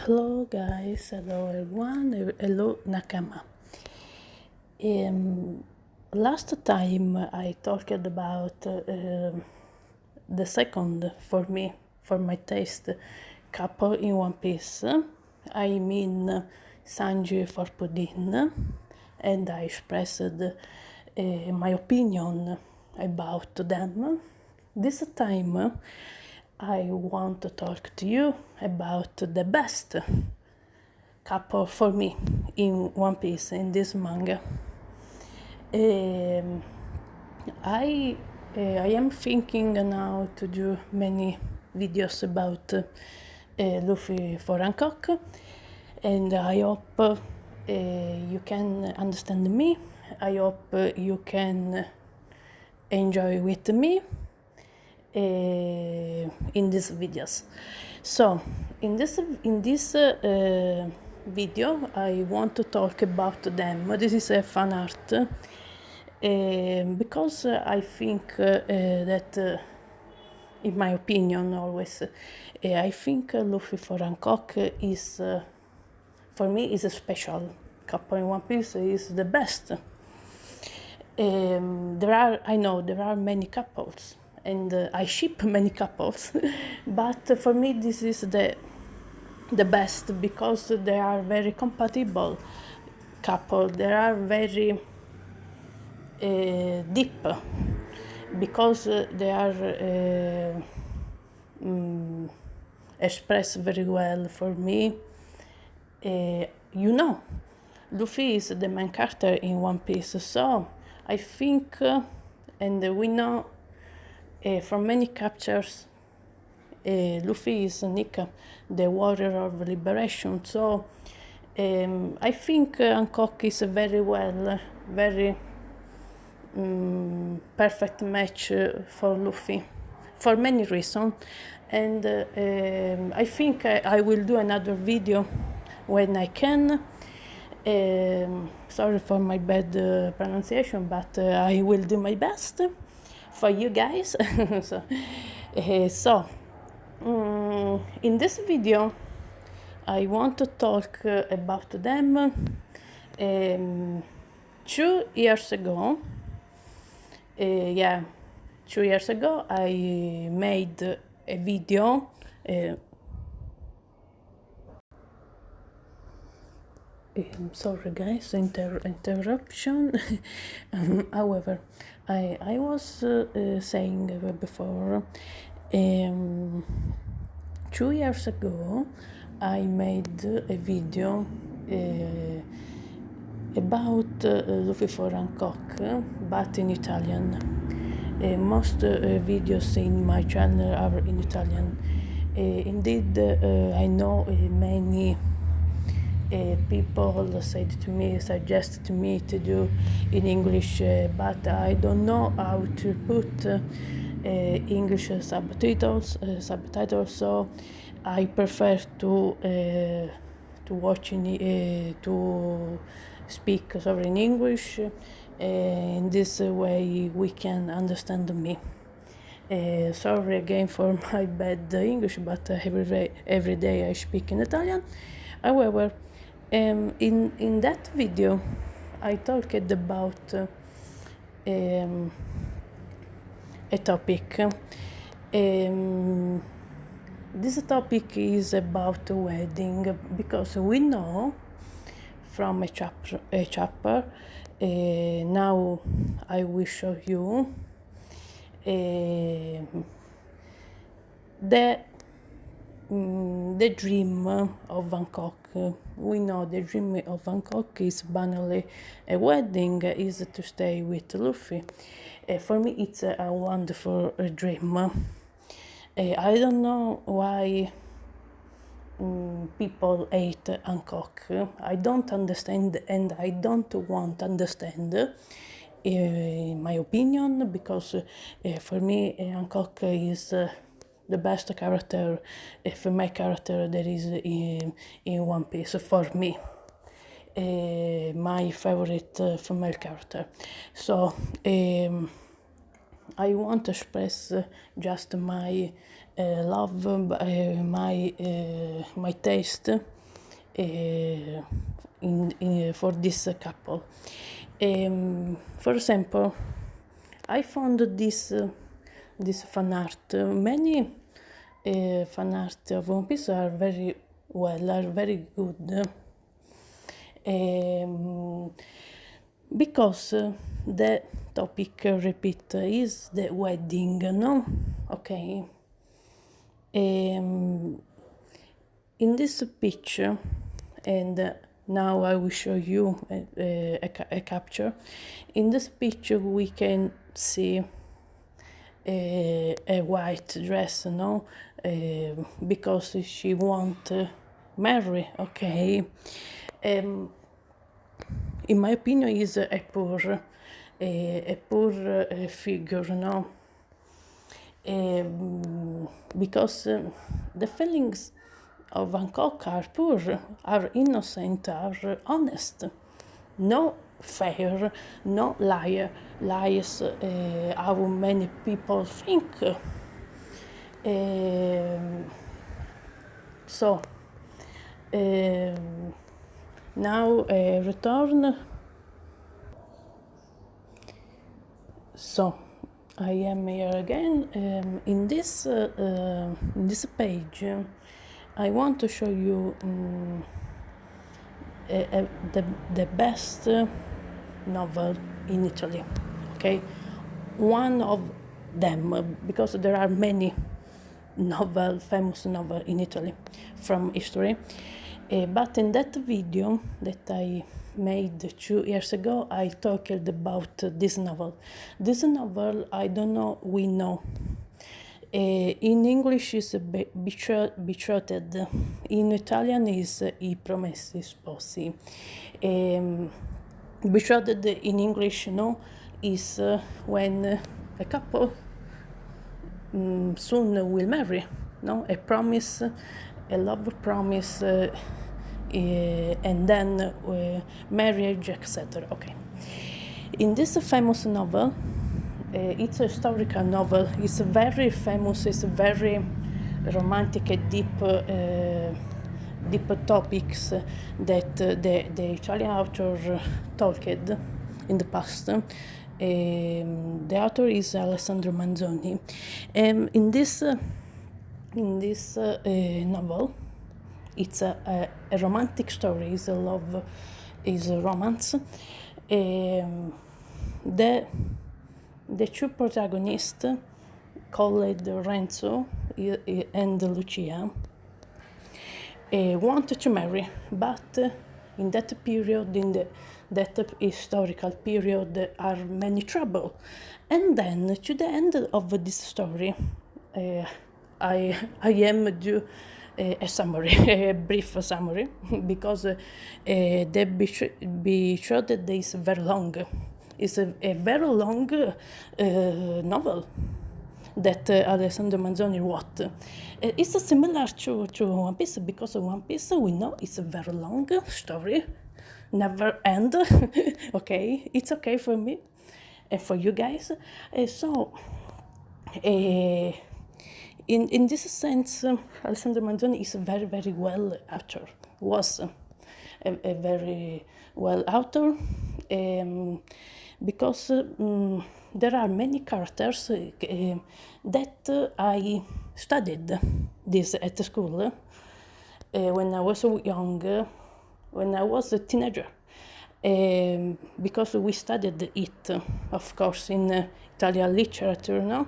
Hello guys, hello everyone, hello Nakama. Last time I talked about the second for me, for my taste, couple in One Piece. I mean Sanji for Puddin, and I expressed my opinion about them. This time I want to talk to you about the best couple for me in One Piece, in this manga. I am thinking now to do many videos about Luffy for Hancock, and I hope you can understand me. I hope you can enjoy with me in these videos. So in this video I want to talk about them. This is a fan art because I think that in my opinion always I think Luffy for Hancock is for me is a special couple in One Piece, is the best. I know there are many couples and I ship many couples but for me this is the best because they are very compatible couple. They are very deep because they are expressed very well for me. Luffy is the main character in One Piece, so I think and we know from many captures Luffy is Nika, the warrior of liberation. So I think Hancock is a very perfect match for Luffy for many reasons. And I think I will do another video when I can. Sorry for my bad pronunciation, but I will do my best for you guys. So in this video I want to talk about them. 2 years ago, 2 years ago I made a video sorry guys, interruption. However, I was saying before 2 years ago I made a video about Luffy for Hancock, but in Italian. Most videos in my channel are in Italian. Indeed, I know many people suggested to me to do in English, but I don't know how to put English subtitles, so I prefer to watch to speak in English. In this way we can understand me. Sorry again for my bad English, but every day I speak in Italian. However, in that video I talked about a topic. This topic is about a wedding, because we know from a chapter now I will show you the dream of Hancock. We know the dream of Hancock is banally a wedding, is to stay with Luffy. For me it's a wonderful dream. I don't know why people hate Hancock. I don't understand, and I don't want to understand, in my opinion, because for me Hancock is the best character, female character there is in One Piece for me. My favorite female character. So I want to express just my love my taste for this couple. For example, I found this fan art. Many fan art of One Piece are very well, are very good. Because the topic repeat is the wedding, no? Okay. In this picture, and now I will show you a capture. In this picture, we can see a white dress, no? Because she want marry, okay? In my opinion, is a poor figure, no? Because the feelings of Hancock are poor, are innocent, are honest, no fair, no lies, how many people think. So now return. So I am here again. In this page, I want to show you the best novel in Italy. Okay, one of them, because there are many famous novel in Italy from history. But in that video that I made 2 years ago, I talked about this novel. This novel, I don't know, we know. In English is Betrothed. In Italian is I Promessi Sposi. Betrothed in English, no, is when a couple soon will marry, no, a promise, a love promise, and then marriage, etc. Okay. In this famous novel, it's a historical novel. It's very famous. It's very romantic and deep topics that the Italian author talked in the past. The author is Alessandro Manzoni. In this novel, it's a romantic story. It's a love, is a romance. The two protagonists, called Renzo and Lucia, wanted to marry, but in that period, that historical period, are many trouble. And then, to the end of this story, I am do a summary, a brief summary, because the Betrothed is very long. It's a very long novel that Alessandro Manzoni wrote. It's similar to One Piece, because One Piece, we know it's a very long story, never end. Okay, it's okay for me and for you guys. In this sense, Alessandro Manzoni is a very, very well actor. Was a very well author, because there are many characters that I studied this at the school when I was young, when I was a teenager, because we studied it, of course, in Italian literature, no?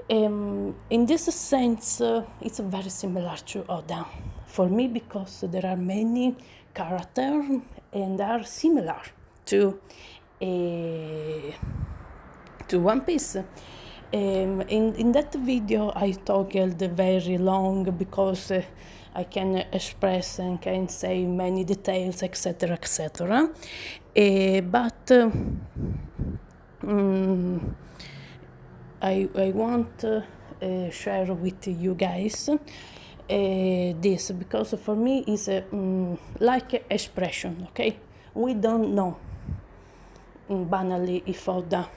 In this sense, it's very similar to Oda for me, because there are many characters and are similar to One Piece. In that video, I talked very long, because I can express and can say many details, etc., etc. But I want to share with you guys this, because for me it's like expression, okay? We don't know banally if Oda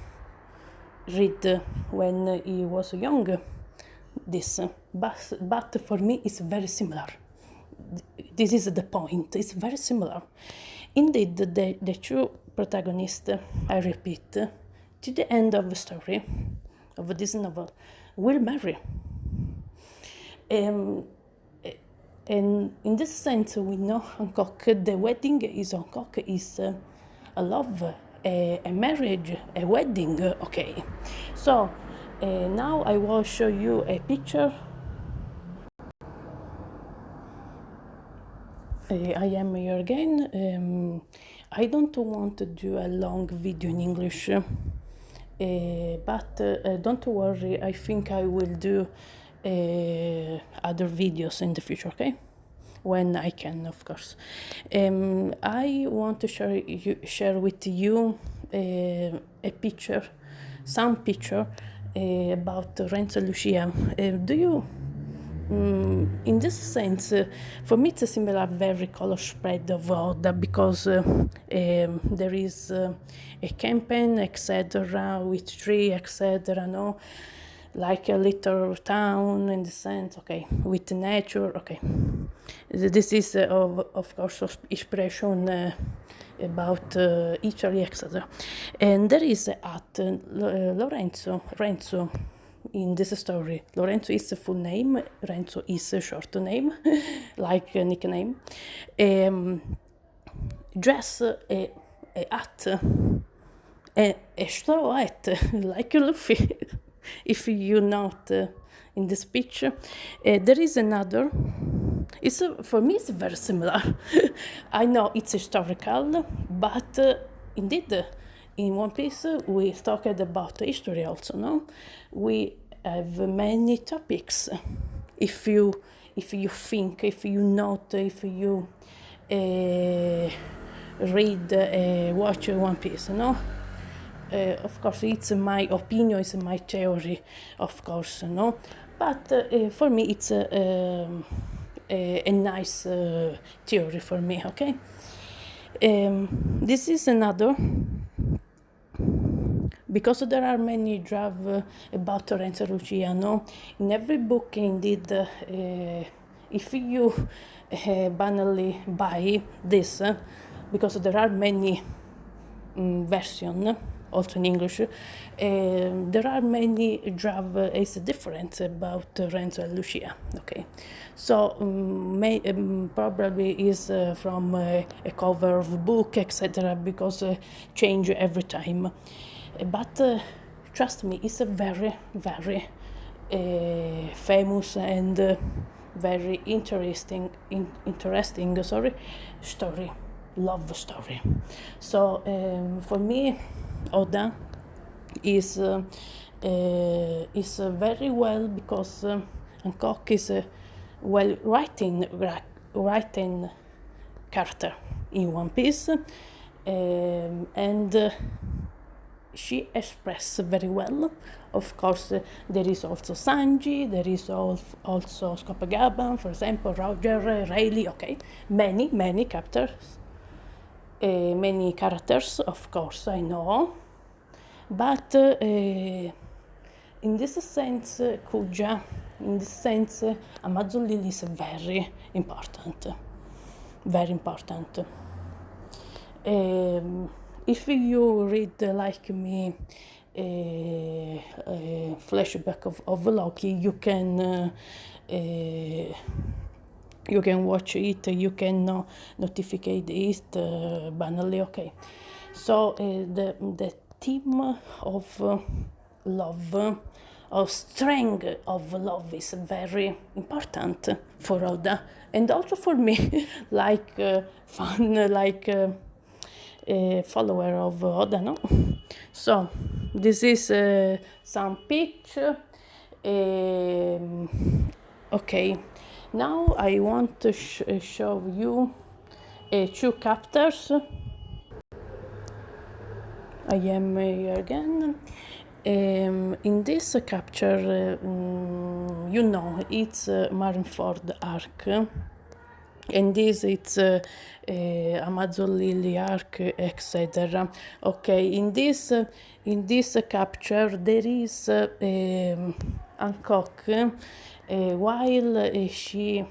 read when he was young. this, but for me it's very similar. This is the point, it's very similar. Indeed, the two protagonists, I repeat, to the end of the story, of this novel, will marry. And in this sense, we know Hancock, the wedding is Hancock, is a love, a marriage, a wedding, okay. So now I will show you a picture. I am here again. I don't want to do a long video in English, but don't worry, I think I will do other videos in the future, okay? When I can, of course. I want to share with you a picture, some picture about Renzo and Lucia. Do you? In this sense, for me it's a similar very color spread of Oda, because there is a campaign, etc., with tree, etc., no, like a little town in the sense, okay, with nature, okay. This is of course inspiration about Italy, etc. And there is at Renzo in this story. Lorenzo is a full name, Renzo is a short name, like a nickname. Dress a hat, a straw hat, like Luffy, if you not in this picture. There is another. For me, it's very similar. I know it's historical, but indeed, in One Piece, we talked about history also, no? We have many topics. If you think, if you note, if you read, watch One Piece, no? Of course, it's my opinion, it's my theory, of course, no? But for me, it's a nice theory for me, okay? This is another, because there are many drafts about Renzo and Lucia, no? In every book, indeed, if you banally buy this, because there are many versions, also in English, there are many drafts is different about Renzo and Lucia, okay? So probably is from a cover of a book, etc., because change every time. But trust me, it's a very, very famous and very interesting story, love story. So for me, Oda is very well, because Hancock is a well writing character in One Piece, and she expressed very well. Of course, there is also Sanji, there is also Scopagaba, for example, Roger, Rayleigh, okay, many characters. Many characters, of course, I know, but in this sense, Kuja, in this sense, Amazon Lily is very important, very important. If you read, like me, a flashback of Loki, you can watch it, you can notify it banally, okay. So the theme of love, of strength of love, is very important for Oda, and also for me, like fan, like follower of Oda, no? So this is some picture. Okay. Now I want to show you two chapters. I am here again. In this chapter, you know, it's Marineford arc, and this it's Amazon Lily arc, etc. Okay, in this capture there is Hancock, while she,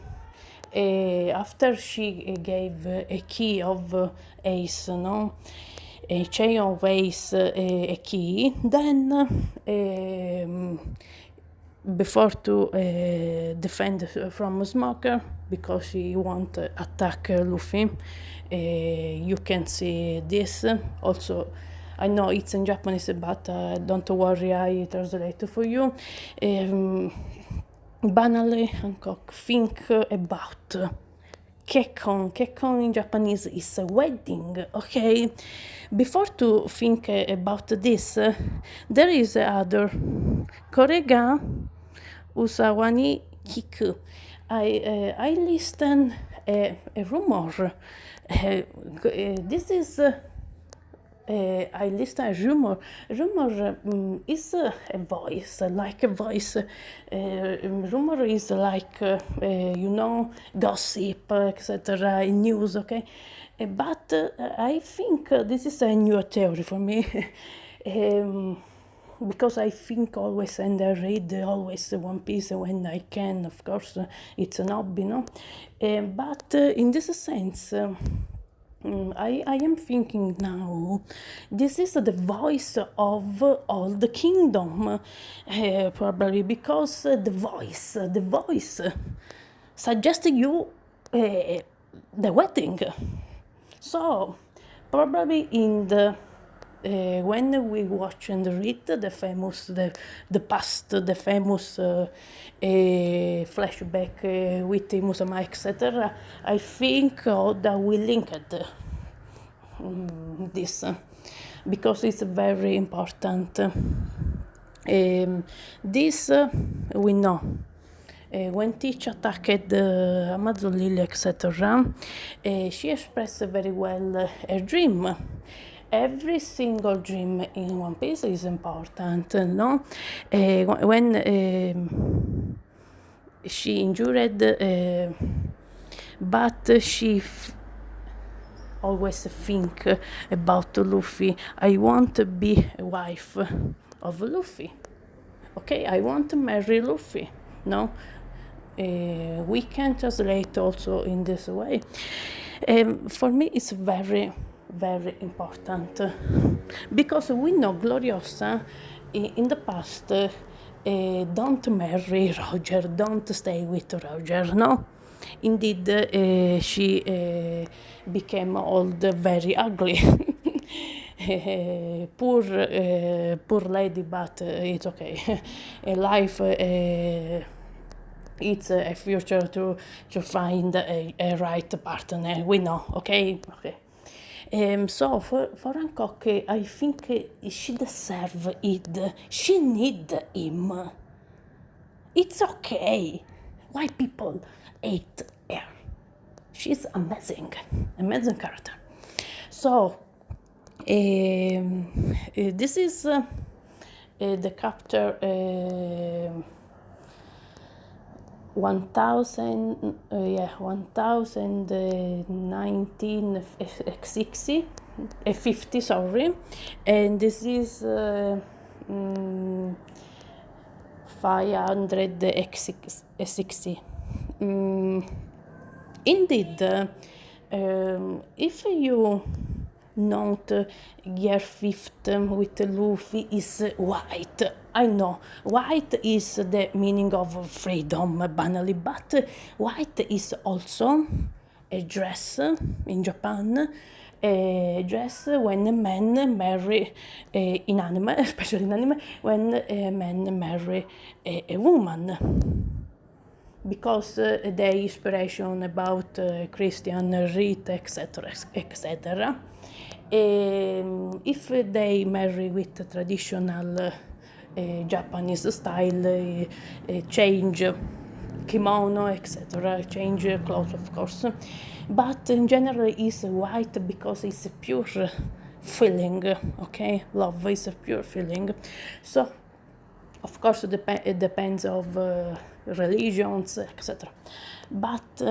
after she gave a key of Ace, no, a chain of Ace, a key, then before to defend from Smoker, because she won't attack Luffy. You can see this. Also, I know it's in Japanese, but don't worry, I translate for you. Banally, Hancock think about Kekkon in Japanese is a wedding, okay? Before to think about this, there is other. Korega Usawani Kiku. I listen a rumor. This is I listen a rumor. Rumor is a voice, like a voice. Rumor is like gossip, etc. News, okay. But I think this is a new theory for me. Because I think always and I read always One Piece when I can, of course, it's an hobby, no? But in this sense, I am thinking now, this is the voice of all the kingdom, probably because the voice suggests you the wedding. So, probably in the when we watch and read the famous, the past, the famous flashback with Musama, etc., I think that we linked this because it's very important. This we know. When Teach attacked Amazon Lily, etc., she expressed very well her dream. Every single dream in One Piece is important, no? When she injured, but she always think about Luffy. I want to be a wife of Luffy. Okay, I want to marry Luffy. No, we can translate also in this way. For me, it's very, very important because we know Gloriosa in the past don't marry Roger, don't stay with Roger, no? Indeed, she became old, very ugly. Poor lady, but it's okay. Life it's a future to find a right partner. We know, okay? So for Hancock, I think she deserve it. She need him. It's okay. Why people hate her? She's amazing character. So this is the chapter 1019 50, sorry, and this is 560. Indeed, if you note gear fifth with Luffy is white. I know, white is the meaning of freedom, banally, but white is also a dress in Japan, a dress when a man marry in anime, especially in anime, when a man marry a woman. Because the inspiration about Christian rite, etc., etc. If they marry with traditional Japanese style, change kimono, etc., change clothes, of course. But in general, it's white because it's a pure feeling, okay? Love is a pure feeling. So, of course, it depends of religions, etc. But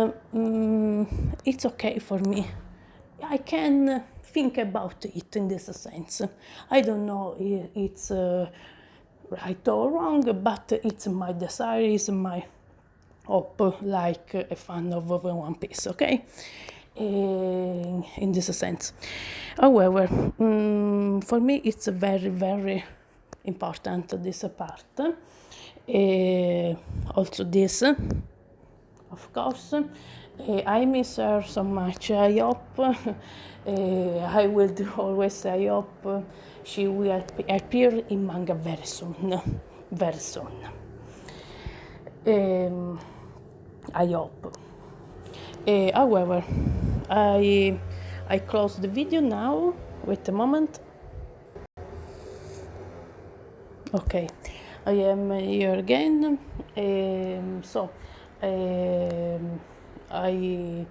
it's okay for me. I can think about it in this sense. I don't know, it's right or wrong, but it's my desire, it's my hope, like a fan of One Piece, okay? In this sense. However, for me it's very, very important, this part. Also this, of course. I miss her so much. I hope, I will always, I hope she will appear in manga very soon. Very soon. I hope. However, I close the video now. Wait a moment. Okay, I am here again. I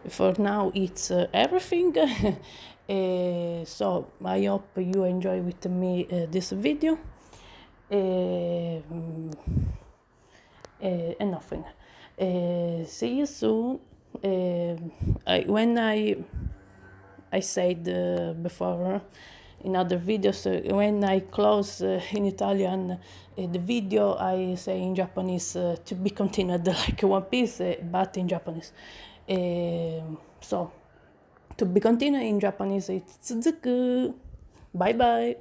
for now it's everything. So I hope you enjoy with me this video. And nothing. See you soon. When I said before in other videos, when I close in Italian the video, I say in Japanese to be continued like One Piece, but in Japanese. So, to be continued in Japanese, it's tsuzuku. Bye bye.